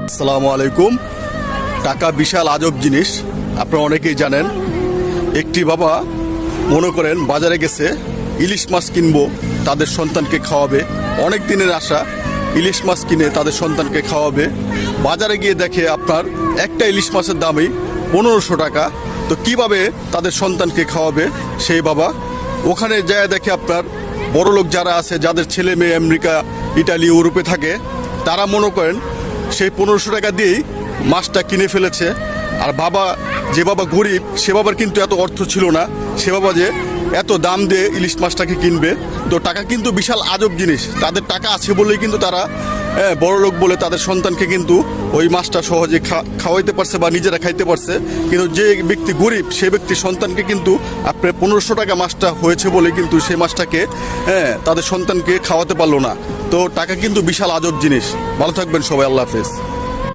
আসসালামু আলাইকুম। টাকা বিশাল আজব জিনিস, আপনারা অনেকেই জানেন। একটি বাবা মনে করেন বাজারে গেছে, ইলিশ মাছ কিনবো, তাদের সন্তানকে খাওয়াবে। অনেক দিনের আশা, ইলিশ মাছ কিনে তাদের সন্তানকে খাওয়াবে। বাজারে গিয়ে দেখে আপনার একটা ইলিশ মাছের দামই 1500 টাকা। তো কিভাবে তাদের সন্তানকে খাওয়াবে সেই বাবা? ওখানে যায় দেখে আপনার বড়লোক যারা আছে, যাদের ছেলে মেয়ে আমেরিকা, ইটালি, ইউরোপে থাকে, তারা মনে করেন সেই 1500 টাকা দিয়েই মাছটা কিনে ফেলেছে। আর যে বাবা গরিব, সে বাবার কিন্তু এত অর্থ ছিল না, সে বাবা যে এত দাম দিয়ে ইলিশ মাছটাকে কিনবে। তো টাকা কিন্তু বিশাল আজব জিনিস। তাদের টাকা আছে বলেই কিন্তু তারা বড় লোক বলে তাদের সন্তানকে কিন্তু ওই মাছটা সহজে খাওয়াইতে পারছে বা নিজেরা খাইতে পারছে। কিন্তু যে ব্যক্তি গরিব, সে ব্যক্তি সন্তানকে কিন্তু আপনার 1500 টাকা মাছটা হয়েছে বলে কিন্তু সেই মাছটাকে তাদের সন্তানকে খাওয়াতে পারলো না। তো টাকা কিন্তু বিশাল আজব জিনিস। ভালো থাকবেন সবাই, আল্লাহ হাফেজ।